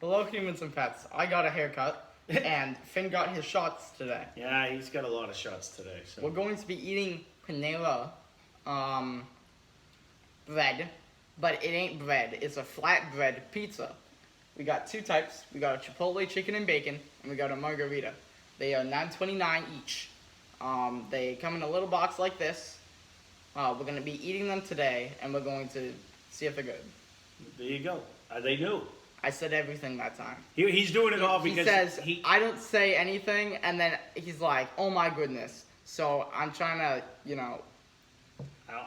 Hello, humans and pets. I got a haircut, and Finn got his shots today. Yeah, he's got a lot of shots today. So. We're going to be eating Panera bread, but it ain't bread. It's a flatbread pizza. We got two types. We got a Chipotle chicken and bacon, and we got a Margarita. They are $9.29 each. They come in a little box like this. We're going to be eating them today, and we're going to see if they're good. There you go. Are they new? I said everything that time. He's doing it all because he says, I don't say anything, and then he's like, oh my goodness. So I'm trying to, I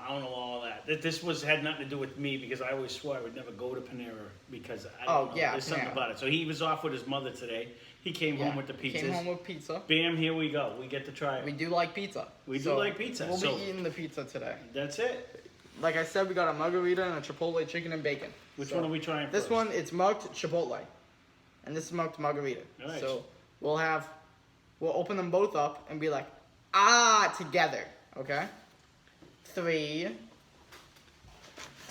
don't know all that. This had nothing to do with me because I always swore I would never go to Panera because I don't know. Yeah, There's something about it. So he was off with his mother today. He came home with the pizzas. Came home with pizza. Bam, here we go. We get to try it. We do like pizza. We do like pizza. We'll be eating the pizza today. That's it. Like I said, we got a Margarita and a Chipotle chicken and bacon. Which one are we trying This first? one, it's marked Chipotle. And this is marked Margarita. Nice. So we'll open them both up and be like, together. Okay? 3,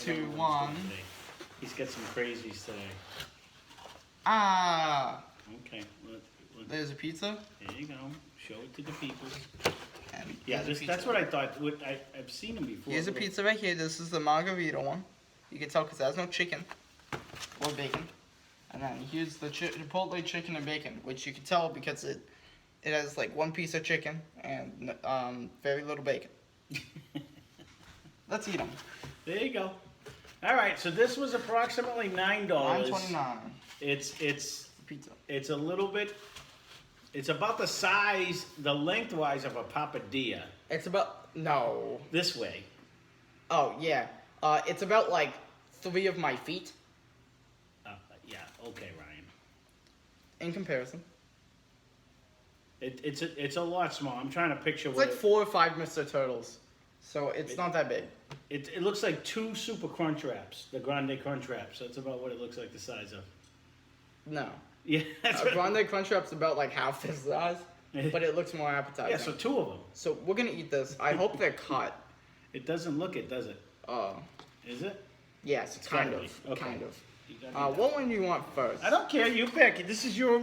2, 1. He's got some crazies today. Okay. There's a pizza. There you go. Show it to the people. And Yeah, that's what I thought. I've seen them before. Here's a pizza right here. This is the Margarita one. You can tell because it has no chicken or bacon. And then here's the Chipotle chicken and bacon, which you can tell because it has like one piece of chicken and very little bacon. Let's eat them. There you go. All right, so this was approximately $9. $9.29. It's pizza. It's a little bit. It's about the size, the lengthwise of a papadilla. It's about This way. Oh yeah. It's about like 3 of my feet. Yeah. Okay, Ryan. In comparison. It's a lot small. I'm trying to picture. It's like 4 or 5 Mr. Turtles. So it's not that big. It looks like 2 Super Crunch Wraps, the Grande Crunch Wraps. That's about what it looks like the size of. No. Yeah. Grande Crunch Wrap's about like half this size, but it looks more appetizing. Yeah, so 2 of them. So we're gonna eat this. I hope they're cut. It doesn't look it, does it? Oh. Is it? Yes, kind of. Okay. Kind of. What one do you want first? I don't care. You pick. This is your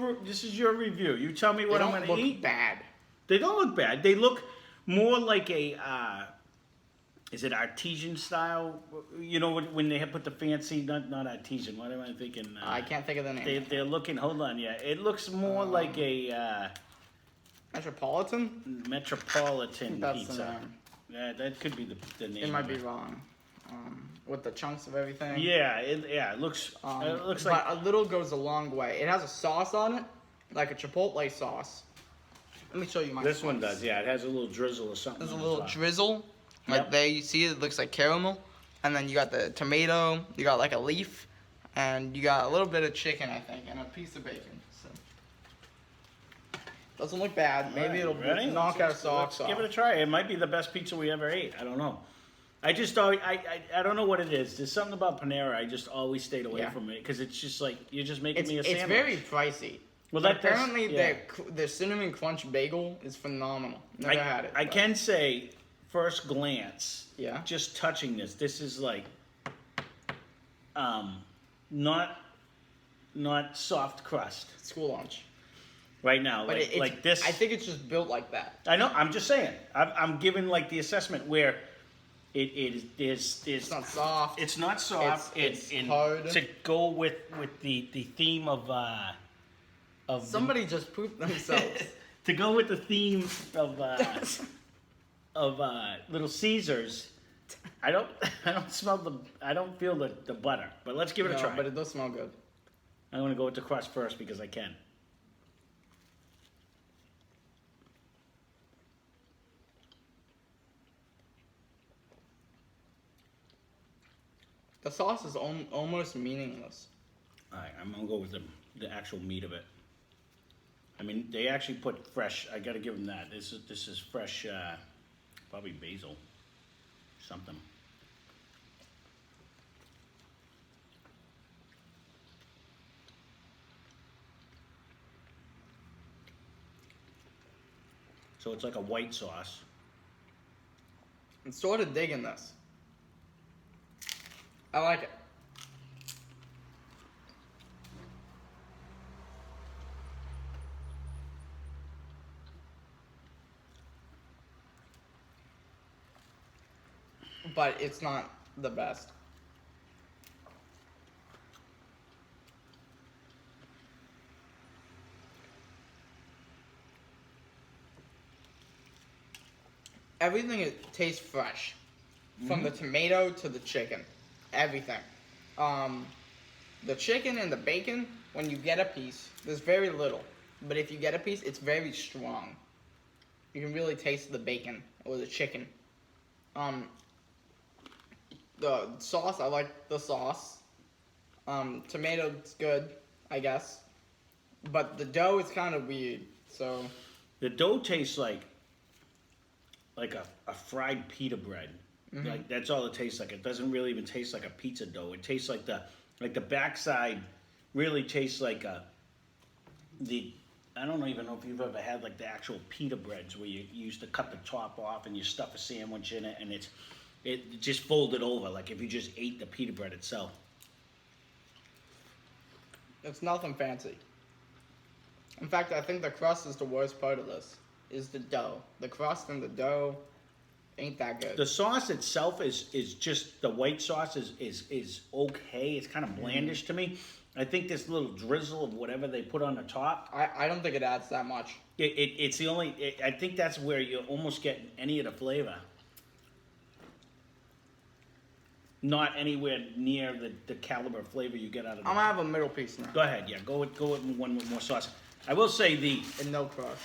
review. You tell me what I'm gonna eat. They don't look bad. They don't look bad. They look more like a. Is it artesian style? You know when they have put the fancy, not artesian. What am I thinking? I can't think of the name. They're looking. Hold on, yeah. It looks more like a Metropolitan. Metropolitan That's pizza. the name. Yeah, that could be the name. It might be wrong. With the chunks of everything. Yeah, it looks. It looks but a little goes a long way. It has a sauce on it, like a Chipotle sauce. Let me show you my. This one does. Yeah, it has a little drizzle or something. There's a little drizzle. Like Yep. there, you see it looks like caramel, and then you got the tomato. You got like a leaf, and you got a little bit of chicken, I think, and a piece of bacon. So doesn't look bad. Maybe it'll knock our socks off. Give it a try. It might be the best pizza we ever ate. I don't know. I just always, I don't know what it is. There's something about Panera. I just always stayed away from it because it's just like you're just making me a sandwich. It's very pricey. Well, but apparently their cinnamon crunch bagel is phenomenal. Never had it. I can say, first glance, yeah, just touching this is like, not soft crust. School lunch. Right now, but like this. I think it's just built like that. I know. I'm just saying. I'm giving like the assessment where. It's not soft. It's not soft. It's hard. To go with the theme of somebody just pooped themselves. To go with the theme of Little Caesars, I don't feel the butter. But let's give it a try. But it does smell good. I'm gonna go with the crust first because I can. The sauce is almost meaningless. All right, I'm gonna go with the actual meat of it. I mean, they actually put fresh. I gotta give them that. This is fresh, probably basil, something. So it's like a white sauce. I'm sort of digging this. I like it. but it's not the best. Everything tastes fresh, from the tomato to the chicken, everything. Um, the chicken and the bacon, when you get a piece, there's very little, but if you get a piece, it's very strong. You can really taste the bacon or the chicken. The sauce, I like the sauce. Tomato's good, I guess, but the dough is kind of weird. So The dough tastes like a fried pita bread. Like that's all it tastes like. It doesn't really even taste like a pizza dough. It tastes like the backside really tastes like I don't even know if you've ever had like the actual pita breads where you used to cut the top off and you stuff a sandwich in it and it just folded over like if you just ate the pita bread itself. it's nothing fancy. In fact, I think the crust is the worst part of this. Is the dough. The crust and the dough ain't that good. The sauce itself is just the white sauce is okay. It's kind of blandish to me. I think this little drizzle of whatever they put on the top. I don't think it adds that much. It's the only. I think that's where you almost get any of the flavor. Not anywhere near the caliber of flavor you get out of. I'm gonna have a middle piece now. Go ahead, yeah. Go with one with more sauce. I will say And no crust.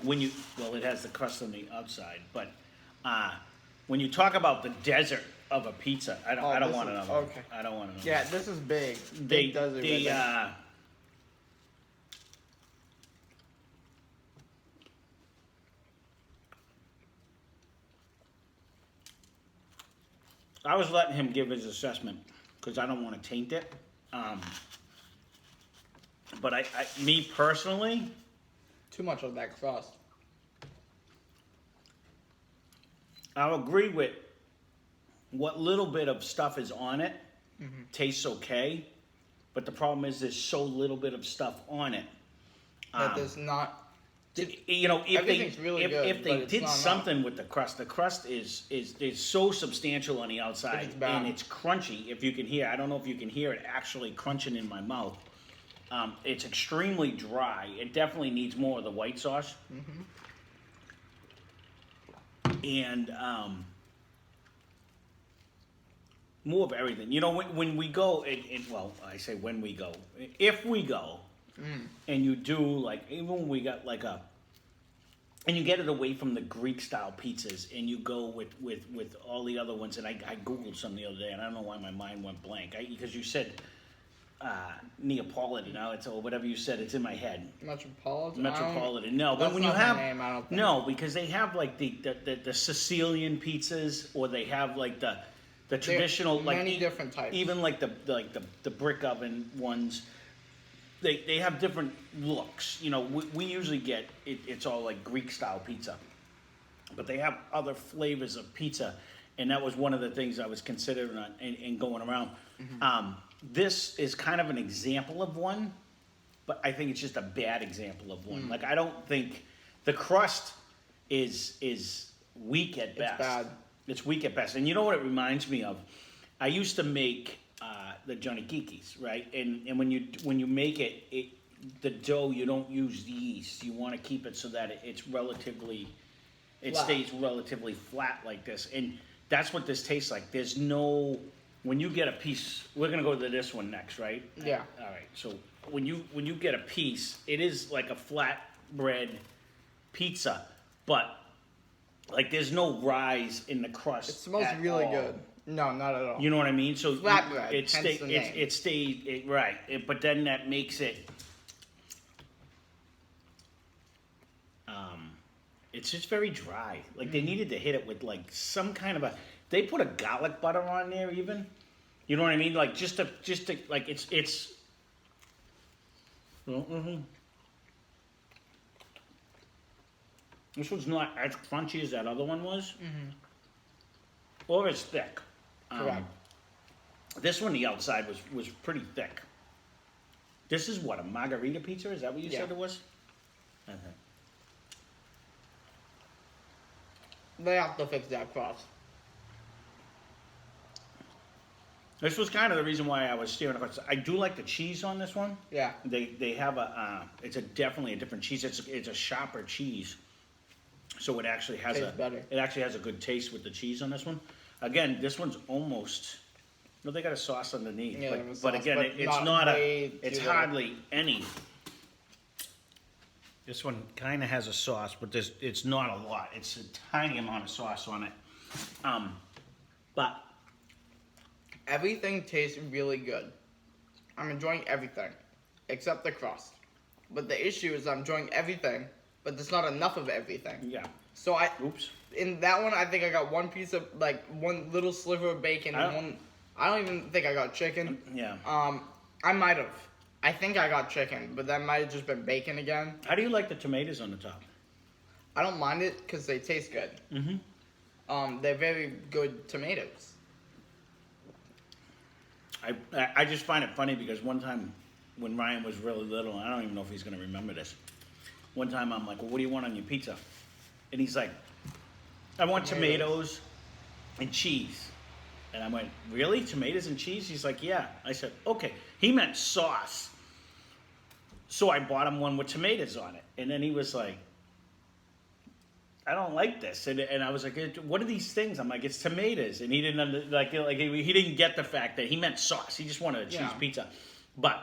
it has the crust on the outside, but when you talk about the desert of a pizza, I don't want another. Okay. I don't want another. Yeah, this is big. They Big desert right there. I was letting him give his assessment because I don't want to taint it. But me personally, Too much of that crust. I'll agree with what little bit of stuff is on it tastes okay, but the problem is there's so little bit of stuff on it. That there's not. You know, Everything's really good, if but they it's did not something with the crust is so substantial on the outside It's bad. and it's crunchy. If you can hear, I don't know if you can hear it actually crunching in my mouth. It's extremely dry. It definitely needs more of the white sauce. And more of everything. You know, when we go, well, I say when we go, if we go, and you do like even when we got like and you get it away from the Greek style pizzas, and you go with all the other ones. And I googled some the other day, and I don't know why my mind went blank. Because you said Neapolitan, or whatever you said, it's in my head. Metropolitan. No, but That's when you not their have name, I don't think. no, because they have like the Sicilian pizzas, or they have like the traditional like many different types. even like the brick oven ones. They have different looks. You know, we usually get it's all like Greek style pizza, but they have other flavors of pizza, and that was one of the things I was considering in going around. This is kind of an example of one, but I think it's just a bad example of one. Like I don't think the crust is weak at best. It's bad. It's weak at best. And you know what it reminds me of? I used to make the Johnny Kikis, right? And when you make it, the dough, you don't use the yeast. You want to keep it so that it Flat. stays relatively flat like this. And that's what this tastes like. There's no, when you get a piece, we're gonna go to this one next, right? Yeah. All right. So when you get a piece, it is like a flatbread pizza, but like there's no rise in the crust. It smells at really all. good. No, not at all. You know what I mean? So Flatbread, it hence the name. stays right. But then that makes it. It's just very dry. Like they needed to hit it with like some kind of a. They put a garlic butter on there even. You know what I mean? Like just to like it's. This one's not as crunchy as that other one was. Or as thick. Correct. This one, the outside was pretty thick. This is what, a margarita pizza? Is that what you said it was? Okay. They have to fix that crust. This was kind of the reason why I was steering across. I do like the cheese on this one. Yeah. They have it's definitely a different cheese. It's a sharper cheese, so it actually has Tastes better. it actually has a good taste with the cheese on this one. Again, this one's almost. No, they got a sauce underneath, Yeah, but, sauce, but again, but it's not way it's too hardly any. This one kind of has a sauce, but it's not a lot. It's a tiny amount of sauce on it. But Everything tastes really good. I'm enjoying everything, except the crust. But the issue is I'm enjoying everything, but there's not enough of everything. yeah, So oops. in that one, I think I got one piece of, like, one little sliver of bacon and one, I don't even think I got chicken. Yeah. I might have. I think I got chicken, but that might have just been bacon again. How do you like the tomatoes on the top? I don't mind it because they taste good. Mm-hmm. They're very good tomatoes. I just find it funny because one time when Ryan was really little, I don't even know if he's going to remember this. One time I'm like, well, what do you want on your pizza? And he's like, I want tomatoes and cheese. And I went, really? Tomatoes and cheese? He's like, yeah. I said, okay. He meant sauce. So I bought him one with tomatoes on it. And then he was like, I don't like this. And I was like, what are these things? I'm like, it's tomatoes. And he didn't he didn't get the fact that he meant sauce. He just wanted a cheese pizza. But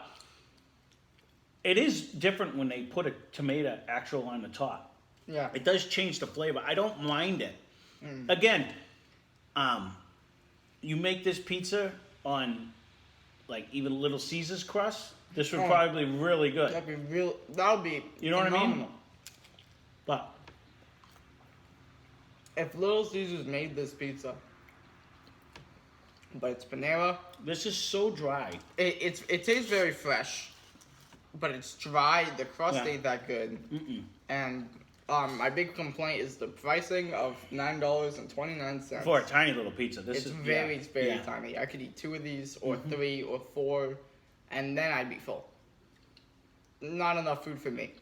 it is different when they put a tomato actual on the top. Yeah. It does change the flavor. I don't mind it. Again, you make this pizza on like even Little Caesar's crust, this would probably be really good. That'd be real. That would be. You know phenomenal. what I mean? But if Little Caesars made this pizza, but it's Panera, this is so dry. it tastes very fresh, but it's dry. The crust ain't that good. And my big complaint is the pricing of $9.29 For a tiny little pizza. This It's is very tiny. I could eat 2 of these, or 3, or 4, and then I'd be full. Not enough food for me.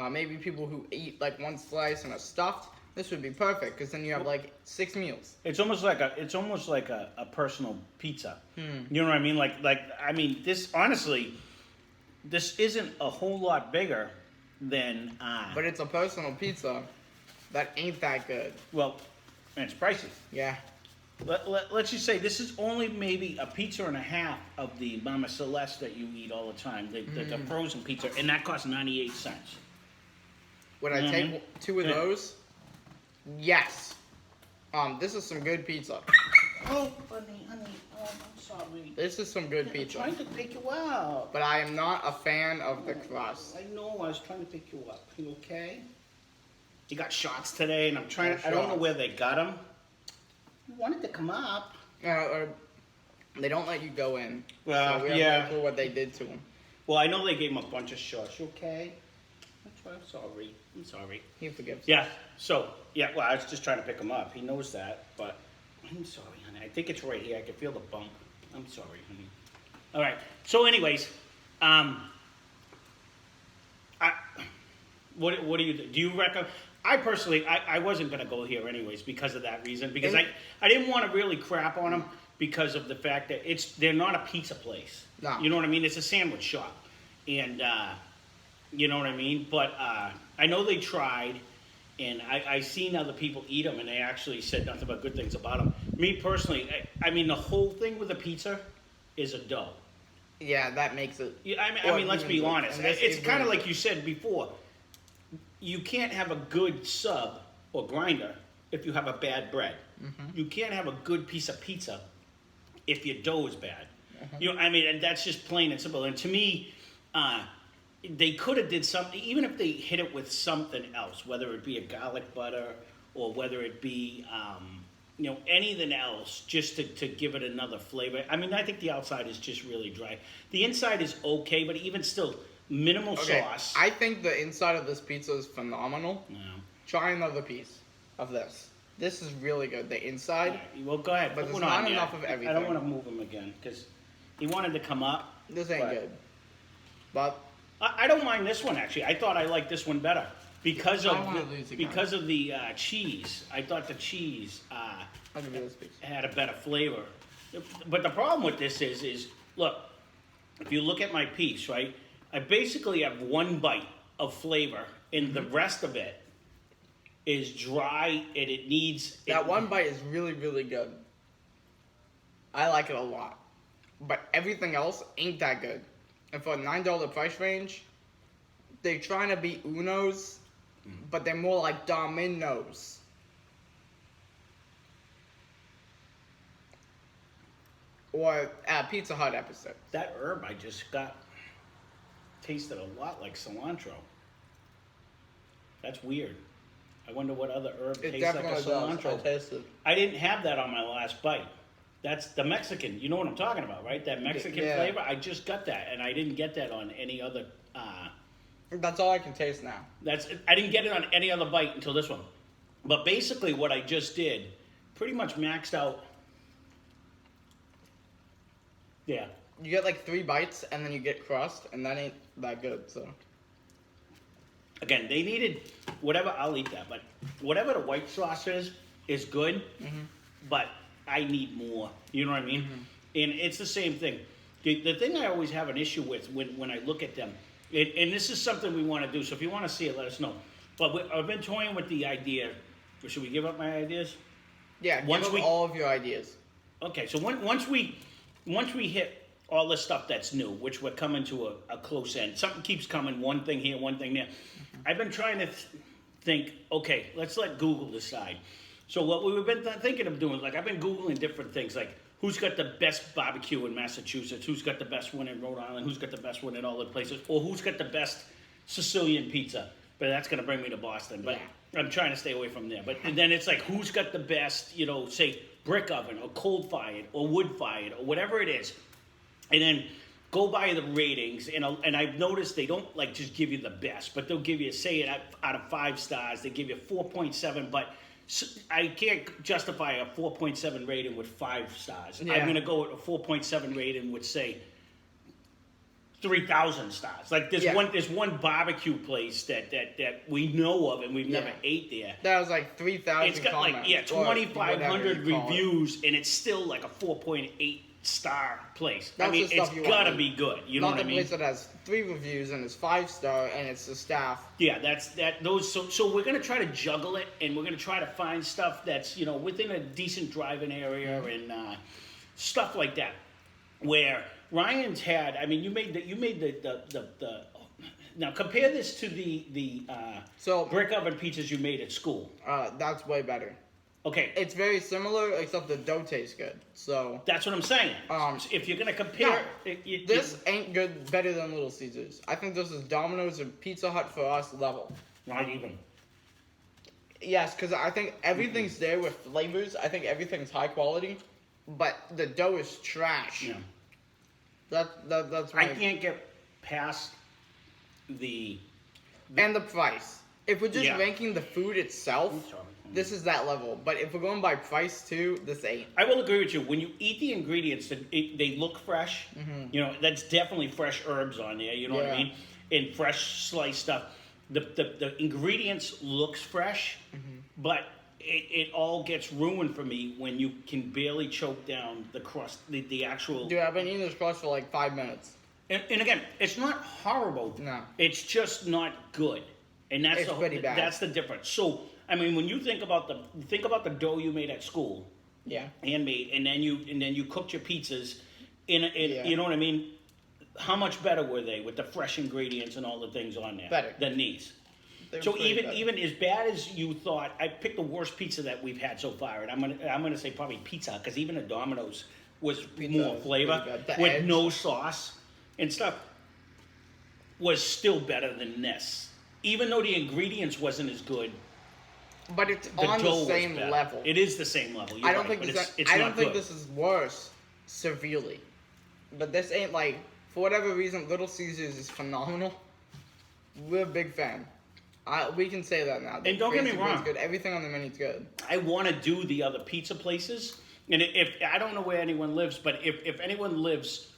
Maybe people who eat like 1 slice and a stuffed. This would be perfect because then you have like 6 meals. It's almost like a personal pizza. You know what I mean? Like I mean, this honestly, this isn't a whole lot bigger than. But it's a personal pizza that ain't that good. Well, and it's pricey. Yeah. Let's just say this is only maybe a pizza and a half of the Mama Celeste that you eat all the time, the frozen pizza, and that costs 98 cents. Would I take 2 of those? Yes. This is some good pizza. Oh, honey, oh, I'm sorry. This is some good pizza. I'm trying to pick you up. But I am not a fan of the crust. I know, I was trying to pick you up. You okay? You got shots today, and I'm trying to, I don't know where they got them. You wanted to come up. They don't let you go in. Well, so we have no clue what they did to him. Well, I know they gave him a bunch of shots. You okay? I'm sorry. I'm sorry. He forgives. Yeah. So, yeah, well, I was just trying to pick him up. He knows that, but I'm sorry, honey. I think it's right here. I can feel the bump. I'm sorry, honey. All right. So, anyways, what do you do? Do you recommend? I personally, I wasn't gonna go here anyways because of that reason. Because I didn't want to really crap on them because of the fact that they're not a pizza place. No. You know what I mean? It's a sandwich shop, and you know what I mean. But I know they tried, and I seen other people eat them, and they actually said nothing but good things about them. Me personally, I mean, the whole thing with a pizza is a dough. Yeah, that makes it. Yeah, I mean, let's be honest. It's kind of like you said before. You can't have a good sub or grinder if you have a bad bread. You can't have a good piece of pizza if your dough is bad. You know, I mean, and that's just plain and simple. And to me, they could have did something, even if they hit it with something else, whether it be a garlic butter or whether it be, you know, anything else, just to give it another flavor. I mean, I think the outside is just really dry. The inside is okay, but even still, minimal sauce. I think the inside of this pizza is phenomenal. Yeah. Try another piece of this. This is really good. The inside. Right, well, go ahead. But Put there's one not on, enough of everything. I don't want to move him again because he wanted to come up. This ain't good. But I don't mind this one actually. I thought I liked this one better because of the cheese. I thought the cheese I'll give you this piece. had a better flavor. But the problem with this is look, if you look at my piece, right, I basically have one bite of flavor, and the rest of it is dry, and it needs... That one bite is really, really good. I like it a lot. But everything else ain't that good. And for a $9 price range, they're trying to be Unos, but they're more like Domino's. Or Pizza Hut episode. That herb I just got tasted a lot like cilantro. That's weird. I wonder what other herb It tastes like a definitely does. cilantro. I tasted. I didn't have that on my last bite. That's the Mexican. You know what I'm talking about, right? That Mexican Yeah. flavor. I just got that, and I didn't get that on any other. That's all I can taste now. I didn't get it on any other bite until this one. But basically, what I just did, pretty much maxed out. Yeah. You get like 3 bites, and then you get crust, and that ain't that good, so. Again, they needed whatever. I'll eat that, but whatever the white sauce is good. But I need more. You know what I mean? And it's the same thing. The thing I always have an issue with when I look at them, and this is something we want to do. So if you want to see it, let us know. But I've been toying with the idea. Should we give up my ideas? Yeah, give up all of your ideas. Okay, so once we hit all this stuff that's new, which we're coming to a close end, something keeps coming, one thing here, one thing there. I've been trying to think, okay, let's let Google decide. So what we've been thinking of doing, like I've been Googling different things, like who's got the best barbecue in Massachusetts, who's got the best one in Rhode Island, who's got the best one in all the places, or who's got the best Sicilian pizza. But that's going to bring me to Boston. But I'm trying to stay away from there. But then it's like, who's got the best, say, brick oven or coal-fired or wood-fired or whatever it is. And then go by the ratings. And I've noticed they don't, like, just give you the best. But they'll give you, say, out of 5 stars, they give you 4.7. But I can't justify a 4.7 rating with 5 stars. Yeah. I'm going to go with a 4.7 rating with, say, 3,000 stars. Like there's one barbecue place that we know of and we've never ate there. That was like 3,000 It's got comments. like 2,500 reviews and it's still like a 4.8 star place. That's I mean, the stuff it's you gotta want. be good. You know Not what I the mean? place that has 3 reviews and it's 5-star and it's the staff. Yeah, so we're gonna try to juggle it and we're gonna try to find stuff that's within a decent driving area and stuff like that. Where Ryan's had, I mean, you made the now compare this to the brick oven pizzas you made at school. That's way better. Okay, It's very similar, except the dough tastes good. So that's what I'm saying. If you're gonna compare, this ain't good better than Little Caesars. I think this is Domino's and Pizza Hut for us level. Not even. Yes, because I think everything's there with flavors. I think everything's high quality, but the dough is trash. Yeah. That's I my... can't get past the And the price. If we're just Yeah. ranking the food itself, this is that level. But if we're going by price too, this ain't. I will agree with you. When you eat the ingredients, they look fresh. That's definitely fresh herbs on there. You know what I Yeah. mean? And fresh sliced stuff. The ingredients looks fresh, but it all gets ruined for me when you can barely choke down the crust, the actual. Dude, I've been eating this crust for like 5 minutes. And again, it's not horrible. No. It's just not good, and that's It's pretty bad. That's the difference. So I mean, when you think about the dough you made at school, Yeah. handmade, and then you cooked your pizzas, in Yeah. you know what I mean? How much better were they with the fresh ingredients and all the things on there? Better. Than these. They're So pretty better. even as bad as you thought, I picked the worst pizza that we've had so far, and I'm gonna say probably Pizza, because even a Domino's was Pizza more is flavor pretty good. The with edge. no sauce and stuff. Was still better than this, even though the ingredients wasn't as good. But it's The on dough the was same better. level. It is the same level. You're I don't right, think but it's I not don't think good. this is worse severely. But this ain't like, for whatever reason, Little Caesars is phenomenal. We're a big fan. We can say that now. The And don't get me crazy bread's wrong. Good. Everything on the menu's good. I want to do the other pizza places, and if I don't know where anyone lives, but if anyone lives,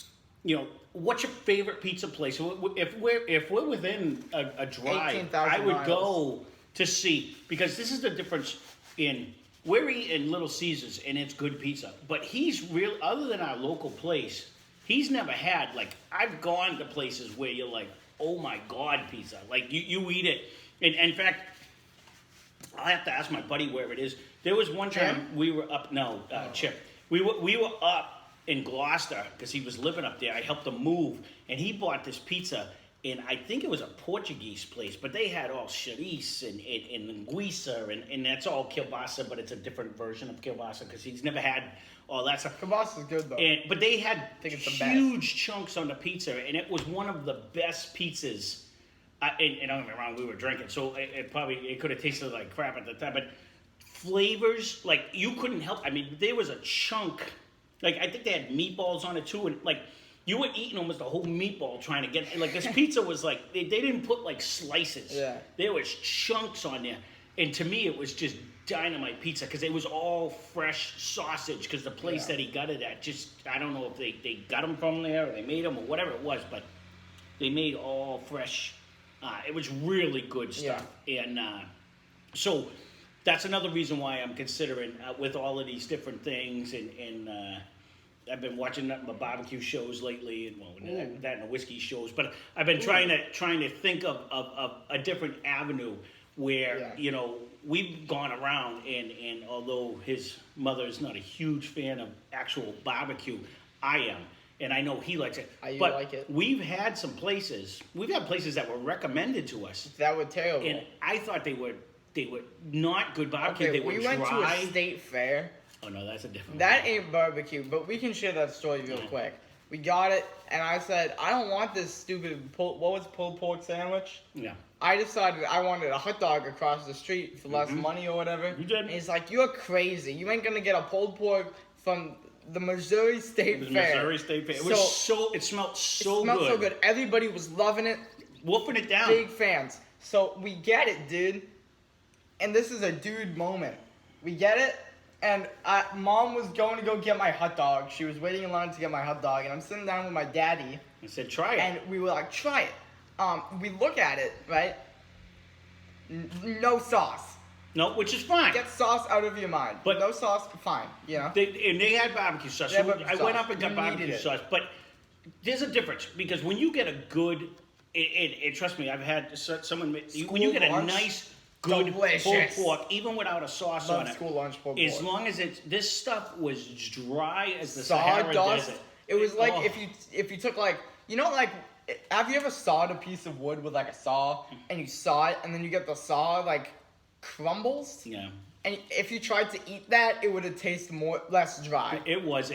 what's your favorite pizza place? If we're within a drive, 18,000 I would miles. go to see, because this is the difference in we're eating Little Caesars and it's good pizza. But he's real, other than our local place, he's never had, like, I've gone to places where you're like, oh my God, pizza. Like, you eat it. And in fact, I'll have to ask my buddy where it is. There was one time we were up, Chip. We were up in Gloucester because he was living up there. I helped him move, and he bought this pizza. And I think it was a Portuguese place, but they had all chorizo and linguiça, and that's all kielbasa, but it's a different version of kielbasa because he's never had all that stuff. Kielbasa's good though. But they had huge best. chunks on the pizza, and it was one of the best pizzas. And don't get me wrong, we were drinking, so it could have tasted like crap at the time, but flavors, like, you couldn't help. I mean, there was a chunk, like, I think they had meatballs on it too, and like, you were eating almost a whole meatball trying to get, like, this pizza was like, they didn't put like slices. Yeah. There was chunks on there. And to me, it was just dynamite pizza because it was all fresh sausage because the place that he got it at, just, I don't know if they got them from there or they made them or whatever it was, but they made all fresh. It was really good stuff. Yeah. And so that's another reason why I'm considering, with all of these different things, and I've been watching nothing but barbecue shows lately, and that and the whiskey shows. But I've been trying to think of a different avenue where we've gone around, and although his mother is not a huge fan of actual barbecue, I am, and I know he likes it. But like it. We've had places that were recommended to us that were terrible, and I thought they were not good barbecue. Okay, they were we went dry. to a state fair. Oh no, that's a different. That ain't barbecue, but we can share that story real quick. We got it, and I said, I don't want this stupid what was pulled pork sandwich? Yeah. I decided I wanted a hot dog across the street for less money or whatever. You did. And he's like, you're crazy. You ain't gonna get a pulled pork from the Missouri State Fair. Missouri State Fair. It smelled so good. Everybody was loving it. Wolfing it down. Big fans. So we get it, dude. And this is a dude moment. We get it. And Mom was going to go get my hot dog. She was waiting in line to get my hot dog. And I'm sitting down with my daddy. I said, try it. And we were like, try it. We look at it, right? No sauce. No, which is fine. Get sauce out of your mind. But no sauce, fine. You know? They had barbecue sauce. So I went up and got barbecue sauce. But there's a difference. Because when you get a good... trust me, I've had someone... When you get a nice... Good pulled pork, even without a sauce on it. School lunch pulled as pork. long as this stuff was dry as the Sawdust. Sahara Desert. It was like if you took like have you ever sawed a piece of wood with like a saw and you saw it and then you get the saw like crumbles? Yeah. And if you tried to eat that, it would have tasted less dry. It was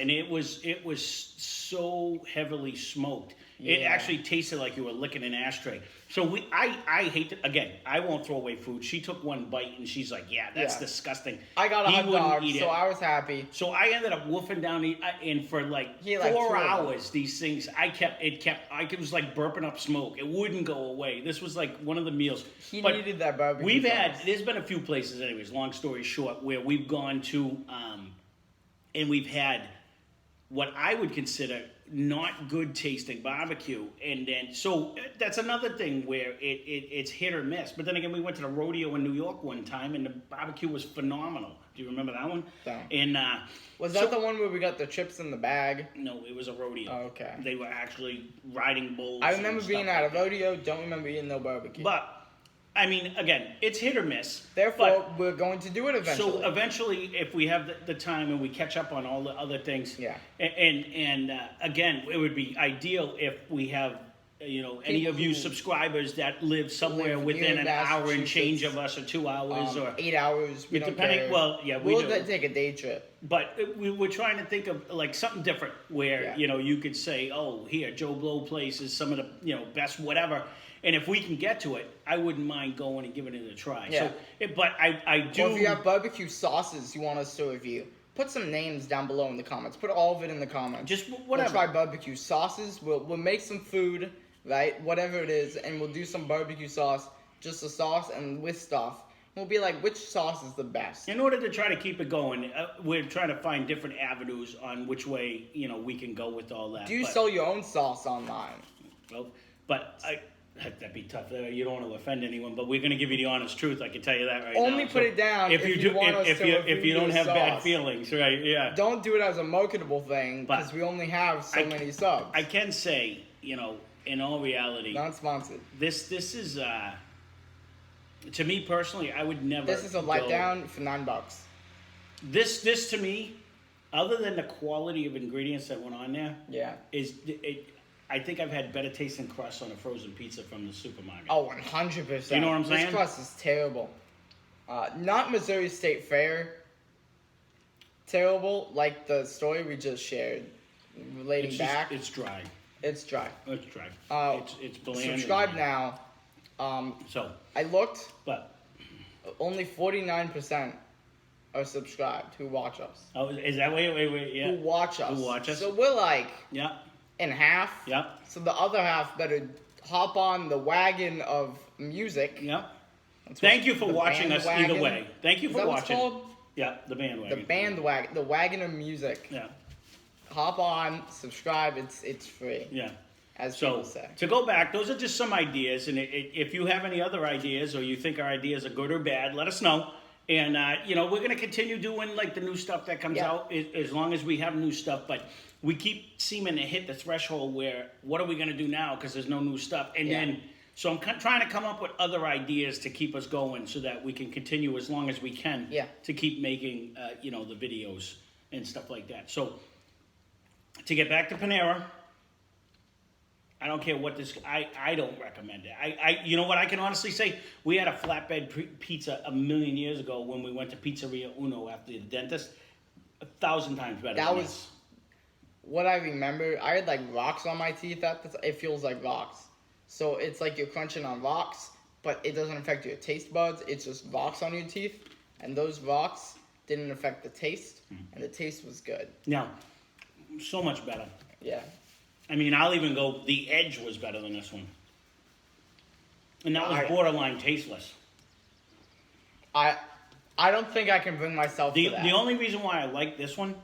so heavily smoked. Yeah. It actually tasted like you were licking an ashtray. So I hate it. Again, I won't throw away food. She took one bite and she's like, yeah, that's disgusting. I got a hot dog, so I was happy. So I ended up wolfing down and for like 4 hours, these things, it was like burping up smoke. It wouldn't go away. This was like one of the meals. He needed that barbecue. There's been a few places anyways, long story short, where we've gone to, and we've had what I would consider not good tasting barbecue, and then so that's another thing where it's hit or miss. But then again, we went to the rodeo in New York one time, and the barbecue was phenomenal. Do you remember that one? No. And was that the one where we got the chips in the bag? No, it was a rodeo. Oh, okay. They were actually riding bulls. I remember being at a rodeo. Don't remember eating no barbecue. But I mean, again, it's hit or miss. Therefore, we're going to do it eventually. So eventually, if we have the time and we catch up on all the other things, yeah. And again, it would be ideal if we have, any of you subscribers that live somewhere within an hour and change of us, or 2 hours, or 8 hours. We don't care. Well, yeah, we'll take a day trip. But we're trying to think of like something different where you could say, oh, here Joe Blow Place is some of the best whatever. And if we can get to it, I wouldn't mind going and giving it a try. Yeah. So, but I do. Well, if you have barbecue sauces you want us to review, put some names down below in the comments. Put all of it in the comments. Just whatever. We'll try barbecue sauces. We'll make some food, right? Whatever it is, and we'll do some barbecue sauce, just the sauce and with stuff. We'll be like, which sauce is the best? In order to try to keep it going, we're trying to find different avenues on which way we can go with all that. Do you sell your own sauce online? Well, but That'd be tough. You don't want to offend anyone, but we're going to give you the honest truth. I can tell you that right Only now. put it down if you want us to if you don't review have the bad sauce. feelings, right? Yeah. Don't do it as a marketable thing But because we only have so many subs. I can say, in all reality, Not sponsored. this is to me personally, I would never. This is a letdown for $9. This to me, other than the quality of ingredients that went on there, Yeah. I think I've had better tasting crust on a frozen pizza from the supermarket. Oh, 100%. You know what I'm saying? This crust is terrible. Not Missouri State Fair. Terrible, like the story we just shared, relating back. It's dry. It's dry. It's dry. It's bland. Subscribe now. So I looked. but Only 49% are subscribed who watch us. oh, is that wait? Yeah. Who watch us. Who watch us? So we're like Yeah. in half. Yeah. So the other half better hop on the wagon of music. Yeah. That's Thank what- you for the watching us bandwagon. either way. Thank you Is for that watching. What's called? Yeah, the bandwagon. The bandwagon, the wagon of music. Yeah. Hop on, subscribe. It's free, Yeah. as So people say. to go back, those are just some ideas, and if you have any other ideas or you think our ideas are good or bad, let us know. And we're gonna continue doing like the new stuff that comes Yeah. out as long as we have new stuff. But we keep seeming to hit the threshold where what are we gonna do now because there's no new stuff, and Yeah. then. So I'm trying to come up with other ideas to keep us going so that we can continue as long as we can Yeah. to keep making, the videos and stuff like that. So to get back to Panera, I don't care what this, I don't recommend it. You know what I can honestly say? We had a flatbread pizza a million years ago when we went to Pizzeria Uno after the dentist. 1,000 times better That than was this. what I remember. I had like rocks on my teeth. It feels like rocks. So it's like you're crunching on rocks, but it doesn't affect your taste buds. It's just rocks on your teeth, and those rocks didn't affect the taste, and the taste was good. Now, so much better. Yeah. I mean, I'll even go, the edge was better than this one. And that was borderline tasteless. I don't think I can bring myself to that. The only reason why I like this one,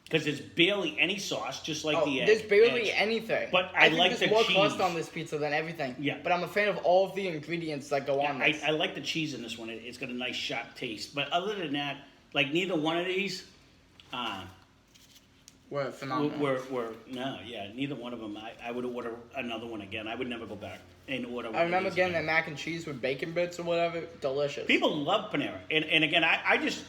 because there's barely any sauce, just like the edge. There's barely edge. anything. But I like think the there's more cheese. crust on this pizza than everything. Yeah. But I'm a fan of all of the ingredients that go on this. I like the cheese in this one. It's got a nice sharp taste. But other than that, like neither one of these, We're phenomenal. neither one of them. I would order another one again. I would never go back and order one I remember of these getting again. that mac and cheese with bacon bits or whatever. Delicious. People love Panera, and again, I just,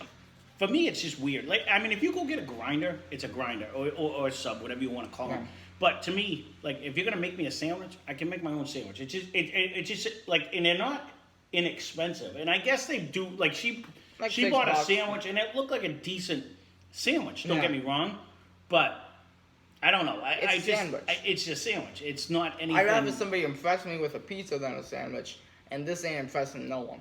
for me, it's just weird. Like, I mean, if you go get a grinder, it's a grinder or a sub, whatever you want to call them. But to me, like, if you're gonna make me a sandwich, I can make my own sandwich. It's just like, and they're not inexpensive. And I guess they do. Like she bought a $6. sandwich, and it looked like a decent sandwich. Don't Yeah. get me wrong, but. I don't know. It's a sandwich. It's a sandwich. It's not anything. I'd rather somebody impress me with a pizza than a sandwich, and this ain't impressing no one.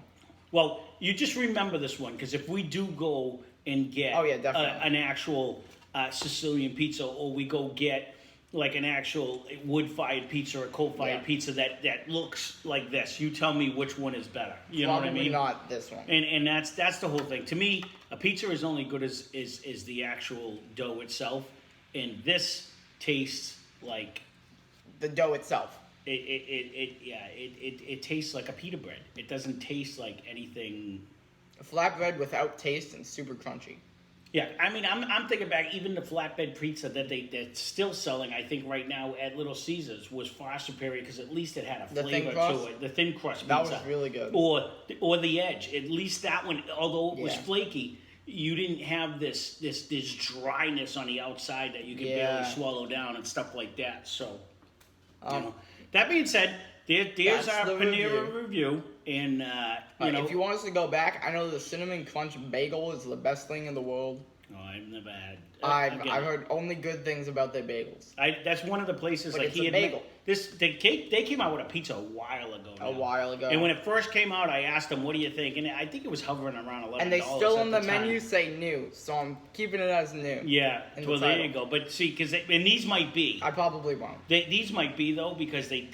Well, you just remember this one, because if we do go and get definitely. an actual Sicilian pizza, or we go get like an actual wood-fired pizza or coal-fired pizza that looks like this, you tell me which one is better. You know what I mean? Not this one. And that's the whole thing. To me, a pizza is only good as the actual dough itself, and this tastes like The dough itself. it tastes like a pita bread. It doesn't taste like anything. A flatbread without taste and super crunchy. Yeah, I mean, I'm thinking back, even the flatbread pizza that they're still selling, I think right now at Little Caesars, was far superior because at least it had a The thin flavor crust? to it. The thin crust pizza. That was really good. Or the edge. At least that one, although it was Yeah. flaky, you didn't have this dryness on the outside that you could barely swallow down and stuff like that. So, that being said, there's That's our the Panera review, and If you want us to go back, I know the cinnamon crunch bagel is the best thing in the world. Oh, I've never had. I've heard only good things about their bagels. That's one of the places But like it's he a had bagel. they came out with a pizza a while ago. A while ago. And when it first came out, I asked them, "What do you think?" And I think it was hovering around $11. And they still at on the time. menu say new, so I'm keeping it as new. Yeah, in the well there title. you go. But see, and these might be. I probably won't. These might be though, because they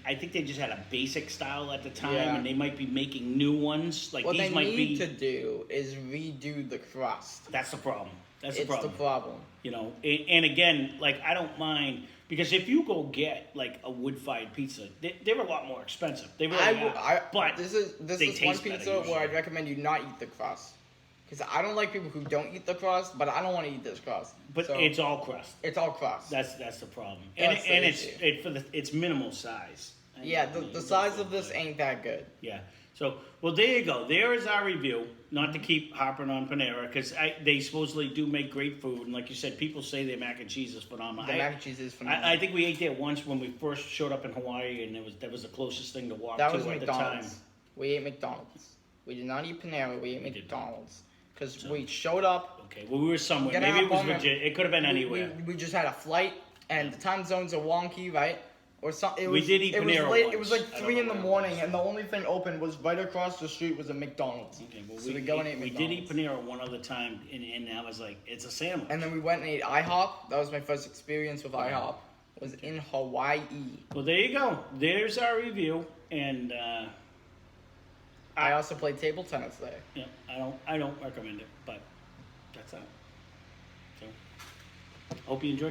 I think they just had a basic style at the time, Yeah. and they might be making new ones. Like What these they might need be. to do is redo the crust. That's the problem. That's It's the problem. the problem. You know, and again, like I don't mind Because if you go get like a wood-fired pizza, they're a lot more expensive. They really are. But this is they one taste better pizza usually. where I'd recommend you not eat the crust, because I don't like people who don't eat the crust, but I don't want to eat this crust. But So, it's all crust. it's all crust. That's the problem. That's the And issue. it's minimal size. Yeah, the size of this ain't that good. Yeah. So, well, there you go. There is our review. Not to keep harping on Panera, because they supposedly do make great food, and like you said, people say their mac and cheese is phenomenal. The mac and cheese is phenomenal. I think we ate there once when we first showed up in Hawaii, and that was the closest thing to walk That to was at McDonald's. the time. We ate McDonald's. We did not eat Panera. We ate We did McDonald's because we showed up. Okay, well, we were somewhere. Gonna Maybe it hop was on there. legit. It could have been anywhere. We just had a flight, and the time zones are wonky, right? Or something. We did eat It was Panera late. once. It was like I don't 3 in know the where it morning, was. and the only thing open was right across the street was a McDonald's. Okay, well, So we go and ate we McDonald's. did eat Panera one other time, and I was like, it's a sandwich. And then we went and ate IHOP. That was my first experience with IHOP. Was in Hawaii. Well, there you go. There's our review, and I also played table tennis there. yeah, I don't recommend it, but that's it. So, hope you enjoyed.